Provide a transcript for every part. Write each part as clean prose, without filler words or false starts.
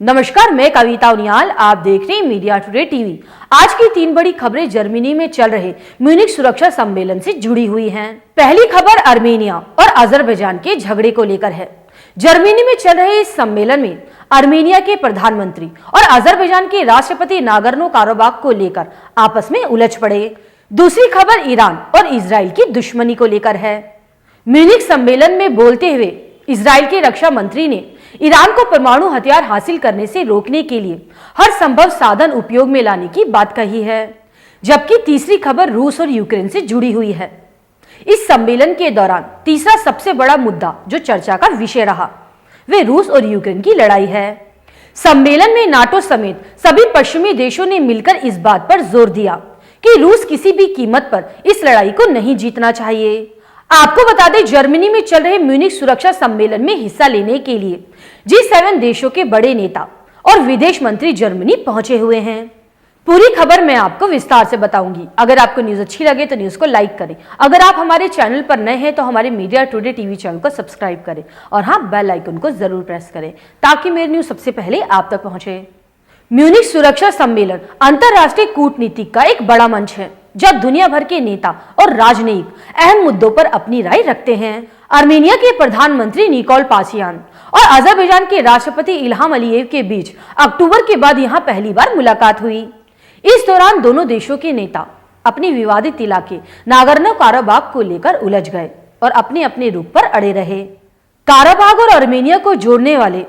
नमस्कार, मैं कविता उनियाल। आप देख रहे हैं मीडिया टुडे टीवी। आज की 3 बड़ी खबरें जर्मनी में चल रहे म्यूनिख सुरक्षा सम्मेलन से जुड़ी हुई हैं। पहली खबर आर्मेनिया और अजरबैजान के झगड़े को लेकर है। जर्मनी में चल रहे इस सम्मेलन में आर्मेनिया के प्रधानमंत्री और अजरबैजान के राष्ट्रपति नागोर्नो काराबाख को लेकर आपस में उलझ पड़े। दूसरी खबर ईरान और इजराइल की दुश्मनी को लेकर है। म्यूनिख सम्मेलन में बोलते हुए इजराइल के रक्षा मंत्री ने ईरान को परमाणु हथियार हासिल करने से रोकने के लिए हर संभव साधन उपयोग में लाने की बात कही है। जबकि तीसरी खबर रूस और यूक्रेन से जुड़ी हुई है। इस सम्मेलन के दौरान तीसरा सबसे बड़ा मुद्दा जो चर्चा का विषय रहा वे रूस और यूक्रेन की लड़ाई है। सम्मेलन में नाटो समेत सभी पश्चिमी देशों ने मिलकर इस बात पर जोर दिया कि रूस किसी भी कीमत पर इस लड़ाई को नहीं जीतना चाहिए। आपको बता दें, जर्मनी में चल रहे म्यूनिख सुरक्षा सम्मेलन में हिस्सा लेने के लिए G7 देशों के बड़े नेता और विदेश मंत्री जर्मनी पहुंचे हुए हैं। पूरी खबर मैं आपको विस्तार से बताऊंगी। अगर आपको न्यूज अच्छी लगे तो न्यूज को लाइक करें। अगर आप हमारे चैनल पर नए हैं तो हमारे मीडिया टुडे टीवी चैनल को सब्सक्राइब करें और हाँ, बेल आइकन को जरूर प्रेस करें ताकि मेरी न्यूज सबसे पहले आप तक पहुंचे। म्यूनिख सुरक्षा सम्मेलन अंतरराष्ट्रीय कूटनीति का एक बड़ा मंच है जब दुनिया भर के नेता और राजनयिक अहम मुद्दों पर अपनी राय रखते हैं। आर्मेनिया के प्रधानमंत्री निकोल पाशियान और अजरबैजान के राष्ट्रपति इल्हाम अलीयेव के बीच अक्टूबर के बाद यहां पहली बार मुलाकात हुई। इस दौरान दोनों देशों के नेता अपने विवादित इलाके नागोर्नो काराबाख को लेकर उलझ गए और अपने अपने रुख पर अड़े रहे। काराबाख और आर्मेनिया को जोड़ने वाले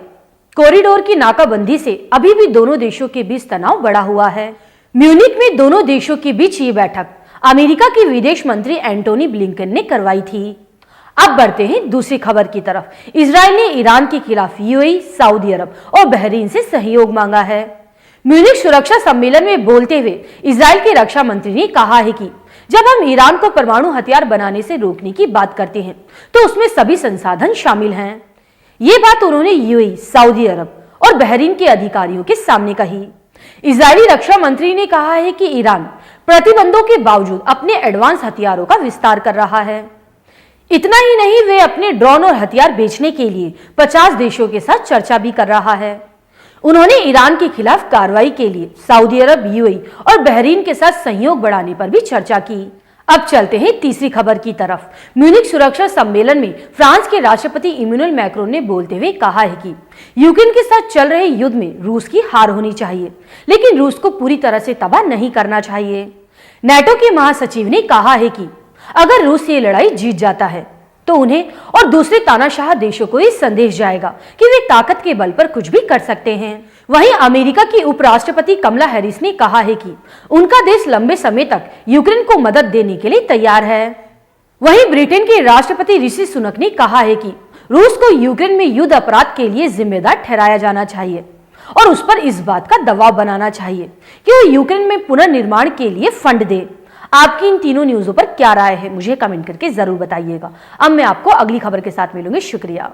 कॉरिडोर की नाकाबंदी से अभी भी दोनों देशों के बीच तनाव बढ़ा हुआ है। म्यूनिख में दोनों देशों के बीच ये बैठक अमेरिका के विदेश मंत्री एंटोनी ब्लिंकन ने करवाई थी। अब बढ़ते हैं दूसरी खबर की तरफ। इजराइल ने ईरान के खिलाफ यूएई, सऊदी अरब और बहरीन से सहयोग मांगा है। म्यूनिख सुरक्षा सम्मेलन में बोलते हुए इजराइल के रक्षा मंत्री ने कहा है कि जब हम ईरान को परमाणु हथियार बनाने से रोकने की बात करते हैं तो उसमें सभी संसाधन शामिल हैं। ये बात उन्होंने यूएई, सऊदी अरब और बहरीन के अधिकारियों के सामने कही। इजरायली रक्षा मंत्री ने कहा है कि ईरान प्रतिबंधों के बावजूद अपने एडवांस हथियारों का विस्तार कर रहा है। इतना ही नहीं, वे अपने ड्रोन और हथियार बेचने के लिए 50 देशों के साथ चर्चा भी कर रहा है। उन्होंने ईरान के खिलाफ कार्रवाई के लिए सऊदी अरब, यूएई और बहरीन के साथ सहयोग बढ़ाने पर भी चर्चा की। अब चलते हैं तीसरी खबर की तरफ। म्यूनिख सुरक्षा सम्मेलन में फ्रांस के राष्ट्रपति इमैनुअल मैक्रोन ने बोलते हुए कहा है कि यूक्रेन के साथ चल रहे युद्ध में रूस की हार होनी चाहिए, लेकिन रूस को पूरी तरह से तबाह नहीं करना चाहिए। नाटो के महासचिव ने कहा है कि अगर रूस ये लड़ाई जीत जाता है तो उन्हें और दूसरे तानाशाह देशों को ये संदेश जाएगा कि वे ताकत के बल पर कुछ भी कर सकते हैं। वहीं अमेरिका की उपराष्ट्रपति कमला हैरिस ने कहा है कि उनका देश लंबे समय तक यूक्रेन को मदद देने के लिए तैयार है। वहीं ब्रिटेन के राष्ट्रपति ऋषि सुनक ने कहा है कि रूस को यूक्रेन में युद्ध अपराध के लिए जिम्मेदार ठहराया जाना चाहिए और उस पर इस बात का दबाव बनाना चाहिए कि वो यूक्रेन में पुनर्निर्माण के लिए फंड दे। आपकी इन तीनों न्यूज़ों पर क्या राय है, मुझे कमेंट करके जरूर बताइएगा। अब मैं आपको अगली खबर के साथ मिलूंगी। शुक्रिया।